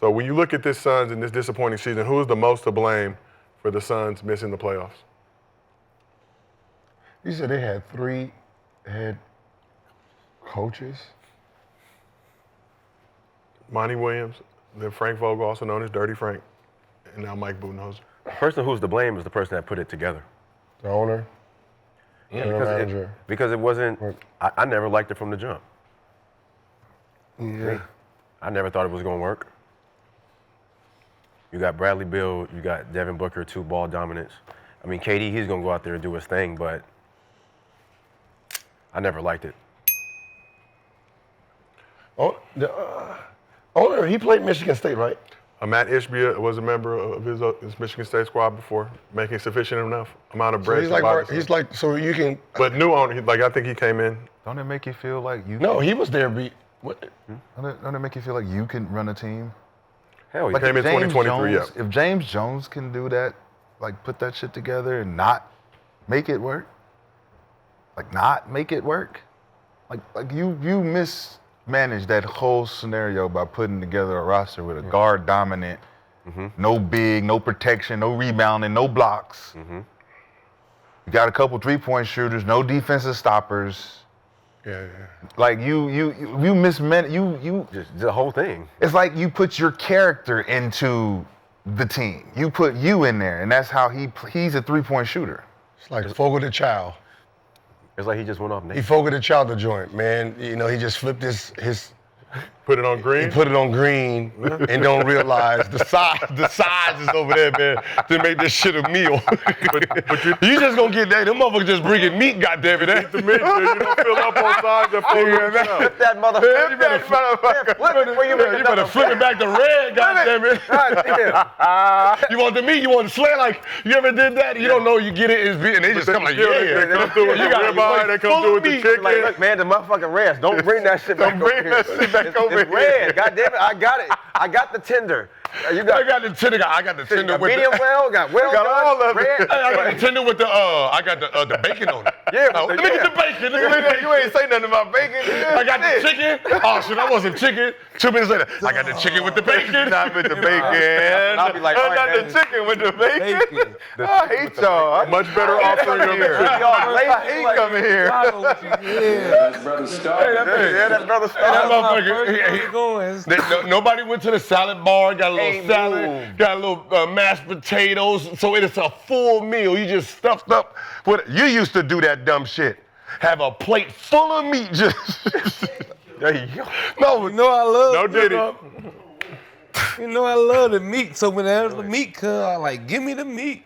So when you look at this Suns in this disappointing season, who is the most to blame for the Suns missing the playoffs? You said they had 3 head coaches? Monty Williams, then Frank Vogel, also known as Dirty Frank, and now Mike Budenholzer. The person who's to blame is the person that put it together. The owner? Yeah, manager. because it wasn't, I never liked it from the jump. Yeah. I never thought it was going to work. You got Bradley Beal, you got Devin Booker, 2 ball dominance. I mean, KD, he's going to go out there and do his thing, but I never liked it. Oh, owner, he played Michigan State, right? Matt Ishbia was a member of his Michigan State squad before, making sufficient enough amount of bread. So he's like, so you can. But new owner, I think he came in. Don't it make you feel like you? No, he was there. What? Don't it make you feel like you can run a team? Hell, he Like came in if James 2023, Jones, If James Jones can do that, like put that shit together and not make it work, like you mismanaged that whole scenario by putting together a roster with a guard dominant, no big, no protection, no rebounding, no blocks. You got a couple 3-point shooters, no defensive stoppers. Yeah. Like you mismanaged you. Just the whole thing. It's like you put your character into the team. You put you in there, and that's how he's a 3-point shooter. It's like Fogle the Child. It's like he just went off He naked. Fogle the Child the joint, man. You know, he just flipped his Put it on green. He put it on green and don't realize the size is over there, man, to make this shit a meal. but you just gonna get that. Them motherfuckers just bringing meat, goddammit. Eat the meat, dude. You don't fill up on sides that fold Flip that motherfucker. You better flip it back to red, goddammit. You want the meat, you want the slay, like, you ever did that? You don't know you get it, and they just come like, They come through with the ribeye, they come through with the chicken. Like, look, man, the motherfucking rest. Don't bring that shit back over here. It's red. God damn it, I got it. I got the tender. I got the tender. I got the tender with medium well, got well done, all of red. it. I got the tender with the I got the bacon on it. Yeah, let me get the bacon. You ain't say nothing about bacon. I got the chicken. Oh shit, that wasn't chicken. 2 minutes later, I got the chicken with the bacon. Not with the bacon. I'll be like, all right, not the chicken with the bacon. I hate y'all. Much better offering of here. I hate coming here. That's brother Stark. that's brother That motherfucker. Nobody went to the salad bar. Got a little salad. Got a little mashed potatoes. So it is a full meal. You just stuffed up. You used to do that dumb shit. Have a plate full of meat. Just. There you go. No, You know I love. No diddy. You know I love the meat. So when there's the meat come, I like, give me the meat.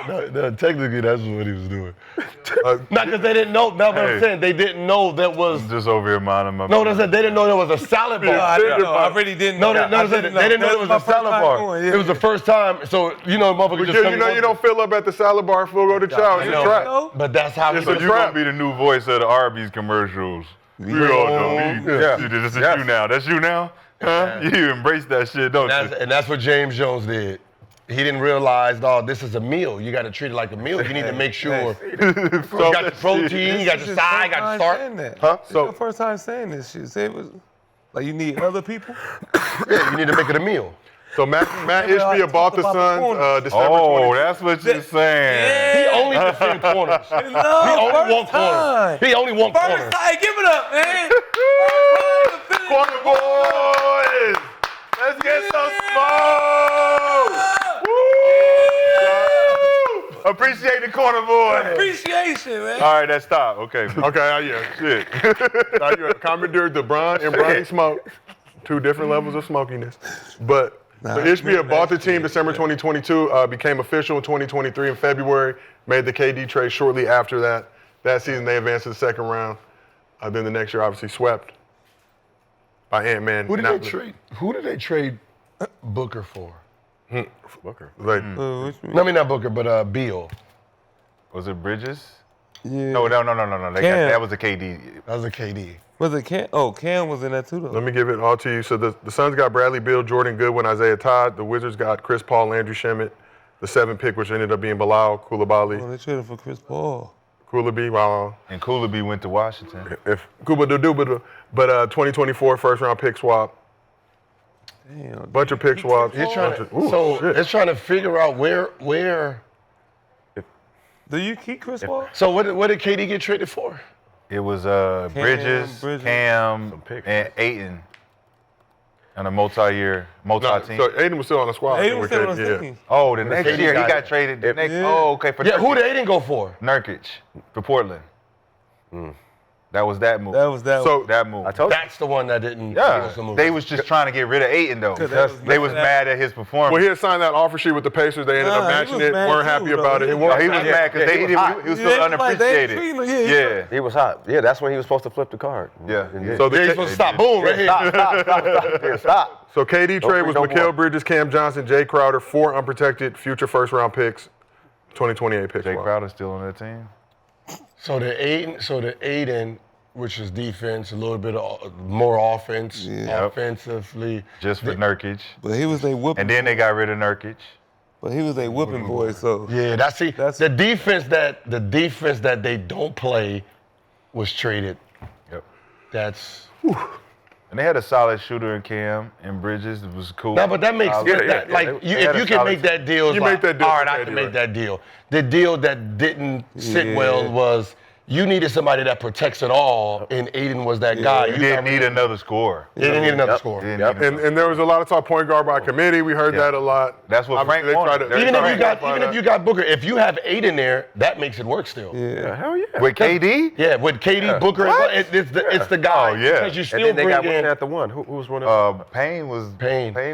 No, technically, that's what he was doing. Not because they didn't know. That's what I'm saying. They didn't know that was. I'm just over here minding my. No, they didn't know there was a salad bar. I really didn't know. They didn't know there was a salad bar. It was the first time. So, motherfucker just You know you don't fill up at the salad bar, full go to chow. It's a trap. But that's how It's it's a You're gonna be the new voice of the Arby's commercials. We all know me. This is you now. That's you now? Huh? You embrace that shit, don't you? And that's what James Jones did. He didn't realize, this is a meal. You got to treat it like a meal. You need to make sure. You got the protein, you got the side, you got the start. Huh? It's your first time saying this shit. Say it was like you need other people. Yeah, you need to make it a meal. So Matt Ishbia bought the Suns December 20. That's what you're saying. He only defend corners. He only want corners. He only want corners. First time, give it up, man. Corner boys! Let's get some smoke! Woo! Appreciate the corner boys. Appreciation, man. All right, that's stop. Okay. Shit. Now you commandeered the Bron and Bronny smoke. 2 different levels of smokiness. But Ishbia bought the team December 2022, became official in 2023 in February, made the KD trade shortly after that. That season they advanced to the second round. Then the next year obviously swept by Ant-Man. Who did they trade Booker for? Booker. Not Booker, but Beal. Was it Bridges? Yeah. No. That was a KD. That was a KD. Was it Cam? Oh, Cam was in that too, though. Let me give it all to you. So the Suns got Bradley Beal, Jordan Goodwin, Isaiah Todd. The Wizards got Chris Paul, Landry Shamet. The 7th pick, which ended up being Bilal Coulibaly. Oh, they traded for Chris Paul. Coulibaly, wow. And Coulibaly went to Washington. But 2024 first round pick swap. Damn. Bunch of pick swaps. It's trying to, Ooh, so shit. it's trying to figure out where. Do you keep Chris Paul? So what did KD get traded for? It was Bridges, Cam, and Ayton on a multi-year, No, multi-team. so Aiden was still on the squad. Aiden was with still on KD, the team. Oh, the next KD year he got got it. traded. The next, Yeah. oh, okay. For Yeah, who Nurkic. did Aiden go for? Nurkic for Portland. That was that move. That was that. So that move. I told you. That's the one that didn't. Yeah, was the move. they was just trying to get rid of Ayton though. They was mad at his performance. well, he had signed that offer sheet with the Pacers. They ended up Nah, he matching was it. mad Weren't too, happy though. about it. It He Oh, worked he was out. mad because Yeah, he was hot. he was Yeah, still they like, they unappreciated. treating him, yeah. He was hot. Yeah, that's when he was supposed to flip the card. Yeah. So the Yeah, he's supposed to stop. Boom, right here. Stop. So KD Don't trade bring was no Mikal more. Bridges, Cam Johnson, Jay Crowder, 4 unprotected future first-round picks, 2028 pick Jay swap. Crowder's still on that team. So the Aiden, which is defense, a little bit more offense, offensively. Just for Nurkic. But he was a whooping. And then they got rid of Nurkic. But he was a whooping boy, so. Yeah, that's the defense that they don't play was traded. Yep. That's And they had a solid shooter in Cam and Bridges. It was cool. no, but that makes Solid. that, like They if had a you can solid make that deal, it's You like, make that deal all for right, I KD, can make right? that deal. The deal that didn't sit well was you needed somebody that protects it all, and Aiden was that guy. You didn't need another scorer. They didn't need another scorer. Didn't need another- And there was a lot of talk point guard by committee. We heard that a lot. That's what Obviously, Frank wanted. they tried to- Even they if you tried to got find out. Booker, if you have Aiden there, that makes it work still. Yeah. Hell yeah. With KD? Yeah, with KD, Booker, it's the guy. Oh, yeah. Because you And still then they bring got one in. at the one. Who was running? Payne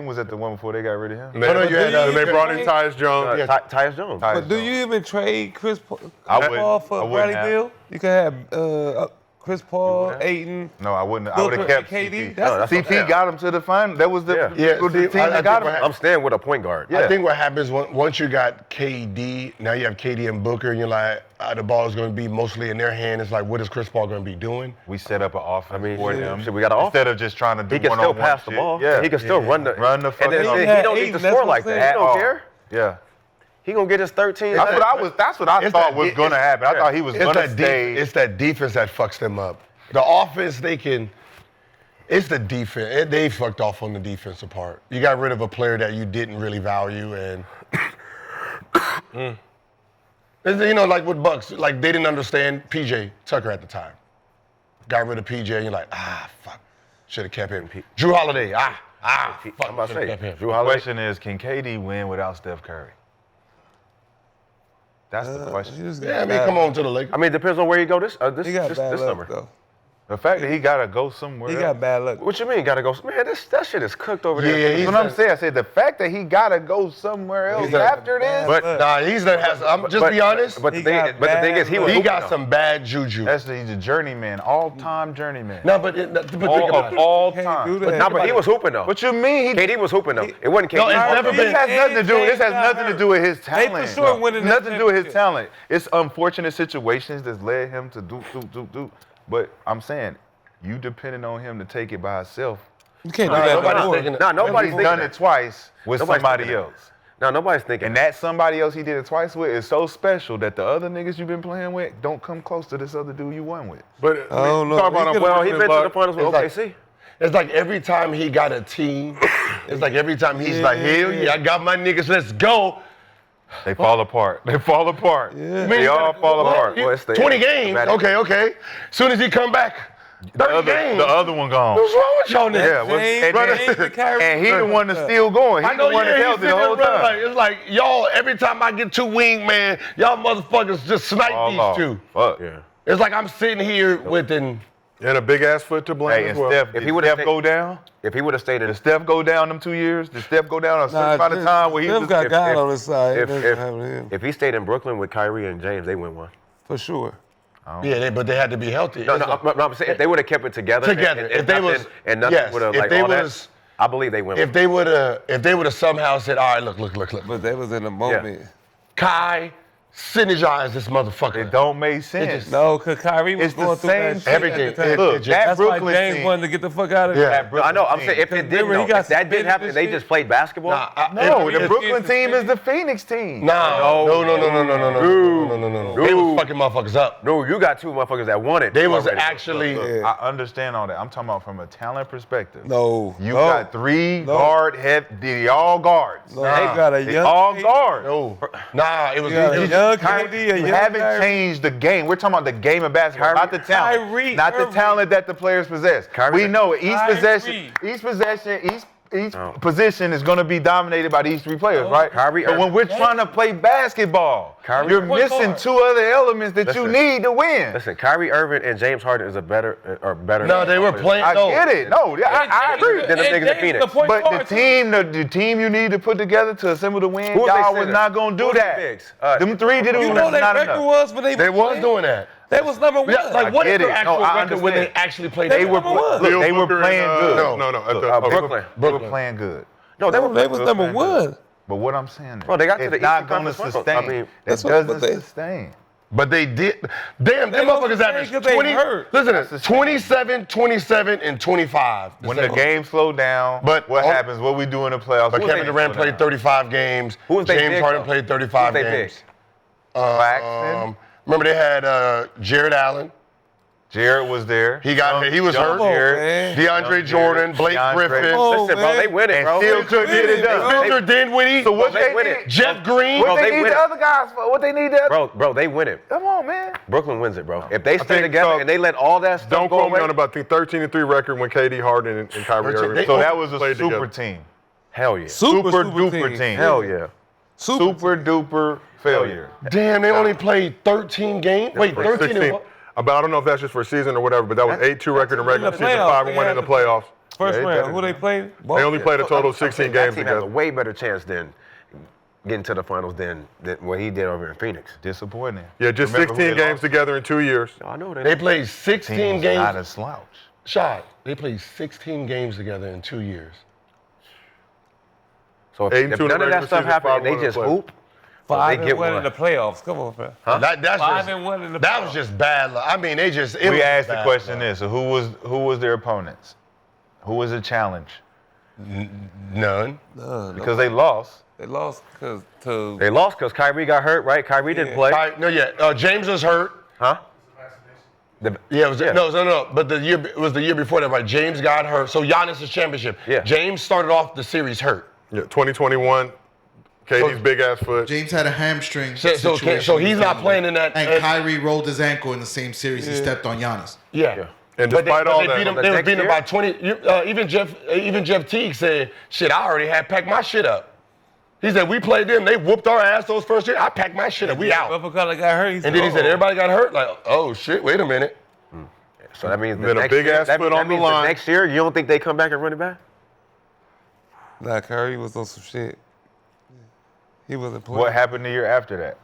was at the one before they got rid of him. And they, Oh, no, you had, and they you- brought in Tyus Jones. Tyus Jones. Tyus But do Jones. you even trade Chris Paul I wouldn't- for I wouldn't Bradley have. Beal? You can have Chris Paul, Ayton. No, I wouldn't. I would have Booker kept and KD. CP. That's CP got him to the final. That was the Yeah. the see, team I that got think him. I'm staying with a point guard. Yeah. I think what happens once you got KD, now you have KD and Booker, and you're like, the ball is going to be mostly in their hand. It's like, what is Chris Paul going to be doing? We set up an offense for him. shit, we got an Instead of just trying to do He can one-on-one still pass the shit. ball. Yeah. He can still run the fucking And then ball. he don't need to That's score what like I'm that. He saying. don't care. Yeah. He gonna get his 13. That's what I It's thought that was de- going to it's- happen. I thought he was It's going to that stay. it's that defense that fucks them up. The offense, it's the defense. They fucked off on the defensive part. You got rid of a player that you didn't really value, and it's, like with Bucks, like they didn't understand PJ Tucker at the time. Got rid of PJ, and you're like, fuck, should have kept him. Drew Holiday, fuck, I'm about to should have say, kept him. Drew The Holiday. question is, can KD win without Steph Curry? That's the question. Yeah, I mean, come on to the Lakers. I mean, it depends on where you go this He got bad luck, summer. though. The fact that he got to go somewhere He else. got bad luck. What you mean? Gotta go? Man, that shit is cooked over there. Yeah, That's what I'm saying. I said the fact that he got to go somewhere else after this. But Nah, I'm just be honest. But the He thing, got but the thing bad is, he was luck. He hooping got though. some bad juju. He's a journeyman, all-time journeyman. No, but think about Of it. all Can't time. do that. Nah, but he was hooping though. What you mean? KD was hooping though. It wasn't KD. No, it's never This been- has nothing to do. This has nothing to do with his They talent. for sure winning that Nothing to do with his championship. talent. It's unfortunate situations that's led him to do. But I'm saying, you depending on him to take it by himself. You can't do Nah, that nobody's no more. thinking that. Nah, nobody's He's thinking done that. it twice with Nobody's somebody thinking that. else. Nah, nobody's thinking. And that somebody else he did it twice with is so special that the other niggas you've been playing with don't come close to this other dude you won with. But I don't know. talk about He could've- Well, he unfortunate been to the luck. finals with It's OKC. It's like every time he got a team, it's like every time he's like, hell yeah, I got my niggas, let's go. They fall apart. They fall apart. Yeah. They all fall apart. Well, it's the 20 games, dramatic. okay. Soon as he come back, 30 games. The other one gone. What's wrong with y'all niggas? Yeah, James- James and Kyrie. and he the one that's still going. He I know, the one yeah, that's he's healthy sitting the there whole running time. like, it's like, y'all, every time I get two wing, man, y'all motherfuckers just snipe All these off. two. Fuck. Yeah. It's like I'm sitting here with And a big ass foot to blame Hey, as and well. Steph, If did he would've Steph go down? If he would have stayed in, Did Steph go down them 2 years? Did Steph go down a certain amount of time where he Steph was got God if- on his side. if, It doesn't happen to him. if he stayed in Brooklyn with Kyrie and James, they win one. For sure. yeah, but they had to be healthy. No, It's no, like- I'm saying if they would have kept it together. Together. And If they nothing, was- and nothing yes, would have if like they all was- that. I believe they win. if they would have somehow said, all right, look. But they was in a moment. Kai, synergize this motherfucker. It don't make sense. No, because Kyrie was It's the going through same that shit. shit Everything. at the time. Look, that That's why Brooklyn James team. wanted to get the fuck out of Yeah. there. No, I know. I'm saying if it didn't, Remember, he got if that didn't suspended happen, and they shit? just played basketball. No, the If- Brooklyn if- team is the Phoenix team. No. They was fucking motherfuckers up. No, you got two motherfuckers that won it. They was already. actually. I understand all that. I'm talking about from a talent perspective. No. You got three guard head, they all guards. No, they got a They young all KD. guards. Nah, it was. You got a young Kyrie, KD, a you young haven't Kyrie. changed the game. We're talking about the game of basketball, not the talent. Kyrie not the Irving. talent that the players possess. Kyrie- We know each Kyrie. possession, each position is going to be dominated by these three players, right? Kyrie but when Irving. we're trying to play basketball, Kyrie you're Irving. missing Point two other elements that you Listen. need to win. Listen, Kyrie Irving and James Harden is better. No, they were playing. I no. get it. No, I agree. Then the niggas in Phoenix. But the team you need to put together to assemble the win, Who was y'all they was center? not going to Who do was that. they bigs? Them three did it. You know was their not record enough. was when They was playing? doing that. They was number one. Yeah, like what is get their it. actual No, I record when they understand. actually played? They that were game? number one. Look, they were Booker playing and, good. No. At the, Brooklyn. They were playing good. No, they were. They was number one. But what I'm saying is, Bro, they got to it's the not Eastern going to Conference Finals. sustain. I mean, It that's what- doesn't but they- sustain. But they did. Damn, them They wasn't motherfuckers playing averaged 'cause they 20. hurt. Listen, 27, 27, and 25. When the game slowed down, But- what happens? What we do in the playoffs? But when Kevin they Durant slow played down? 35 games. Who was they James big, Harden though? played 35 Who was they games. Claxton, Remember they had Jared Allen. Jared was there. He was Young hurt. Come on, Jared. man. DeAndre Jordan, Blake DeAndre. Griffin. Oh, Listen, bro, man. they win it, And bro. still couldn't get it done. Spencer Dinwiddie. So what Bro, they they win need? it. Jeff Green. What Bro, they they need win the it. other guys for? What they need the other? Bro, they win it. Come on, man. Brooklyn wins it, bro. If they stay think together so. and they let all that stuff Don't go quote me away, on about the 13-3 record when KD, Harden, and Kyrie Irving. So that was a played super together. team. hell yeah. Super duper team. Hell yeah. Super duper failure. Damn, they only played 13 games. Wait, For 13 16. and what? But I don't know if that's just for a season or whatever, but that was 8-2 record in regular the season, playoffs, 5-1 in the they had playoffs. First Yeah, round, they who they played? They only played a total of 16 games That team has a together. way better chance than getting to the finals than what he did over in Phoenix. Disappointing. Yeah, just Remember who 16 they games lost? together in 2 years. I know that. They played 16 Team was not a games. slouch. Shot. They played 16 games together in 2 years. So if 8-2 in none the of regular that stuff season, happened and 5-1 they in the just playoffs. hoop, Five they get and one one. in the playoffs. Come on, man. That's 5 just, and 1 in the that playoffs. was just bad luck. I mean, they just. it We was asked the bad question luck. this: so who was their opponents? Who was the challenge? None. Because they lost. They lost because to they lost because Kyrie got hurt, right? Kyrie didn't play. James was hurt. Huh? Yeah, it was, no. But it was the year before that, right? James got hurt. So Giannis' championship. Yeah. James started off the series hurt. Yeah, 2021, KD's big ass foot. James had a hamstring So situation. he's not playing in that. And Kyrie rolled his ankle in the same series. He stepped on Giannis. Yeah. And But despite all they that, beat him, the they was next beating him year? by 20. Even Jeff Teague said, "Shit, I already had packed my shit up." He said, "We played them. They whooped our ass those first year. I packed my shit up. We out." Bubba got hurt. And then he said, "Everybody got hurt." Like, oh shit, wait a minute. So that means the Then a next big year, ass that, foot that on the means line. next year, you don't think they come back and run it back? Nah, Kyrie was on some shit. He wasn't playing. What happened the year after that?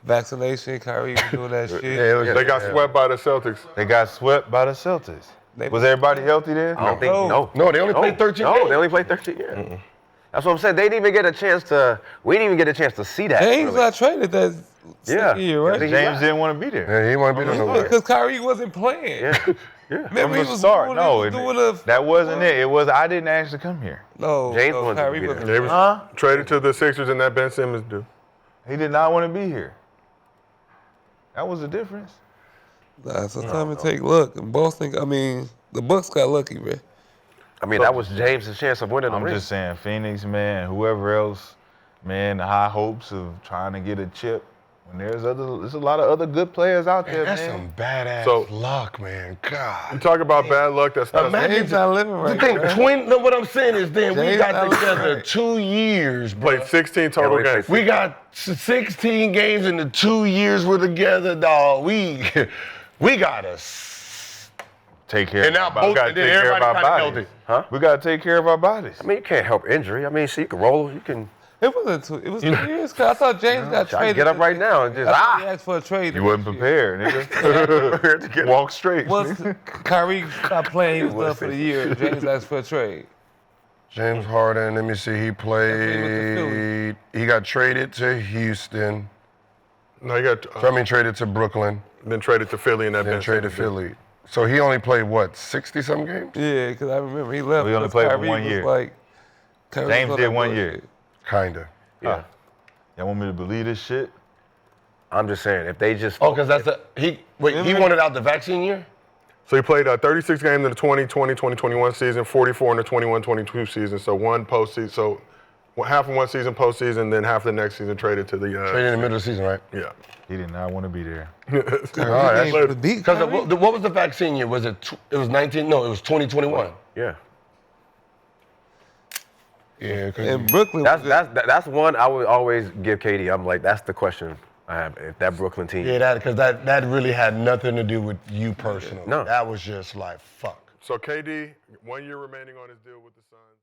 Vaccination, Kyrie was doing that shit. they got swept by the Celtics. They got swept by the Celtics. Was everybody healthy then? I don't think no. No, they only played 13 No, games. they only played 13. Yeah. That's what I'm saying. They didn't even get a chance to. We didn't even get a chance to see that. James really. got traded that second year, right? Yeah, James didn't want to be there. Yeah, he want to be there no way. Because Kyrie wasn't playing. Yeah. Remember From he the was start, doing, no, he was doing that wasn't it. It was I didn't actually come here. no, James no, wanted to Kyrie be wasn't. They was traded to the Sixers and that Ben Simmons do. He did not want to be here. That was the difference. Nah, sometimes it take luck. And Boston, I mean, the Bucks got lucky, man. I mean, that was James' chance of winning the I'm ring. just saying, Phoenix, man, whoever else, man, the high hopes of trying to get a chip. When there's a lot of other good players out there, That's man. some badass So- luck, man. You God. talk about bad luck, that's not James not living right. The thing, man. what I'm saying is, then we James got not together right. 2 years, bro. played 16 total we played games. We got 16 games in the 2 years we're together, dog. We got us. Take care. And now of our, we both, gotta and then take care of everybody our kind of bodies. healthy. Huh? We gotta take care of our bodies. I mean, you can't help injury. I mean, see, you can roll. You can It wasn't 2. It was 2 years. 'Cause I thought James got I traded. get up right now and just I thought he asked for a trade. You wasn't prepared, nigga. Walk straight. Once Kyrie stopped playing, he was done for the year. James asked for a trade. James Harden, let me see, he Philly. played, he got traded to Houston. No, he got So I mean, traded to Brooklyn, then traded to Philly, and that then Ben traded to Simmons Philly. So he only played, what, 60-some games? Yeah, because I remember he left. We only 'cause played for Kyrie 1 was year. Like, Kyrie James was did like, 1 "Well, year. Kinda. Yeah. Y'all want me to believe this shit? I'm just saying, if they just. Oh, because he wanted out the vaccine year? So he played 36 games in the 2020-2021 season, 44 in the 21-22 season. So one postseason, so half of one season postseason, then half the next season traded to the. Traded in the middle of the season, right? Yeah. He did not want to be there. Kyrie came to beat Because Kyrie. what was the vaccine year? Was it? It was 19? No, it was 2021. Yeah. Yeah. And Brooklyn. That's one I would always give KD. I'm like, that's the question I have. If that Brooklyn team. Yeah, because that really had nothing to do with you personally. No. That was just like fuck. So KD, 1 year remaining on his deal with the Suns.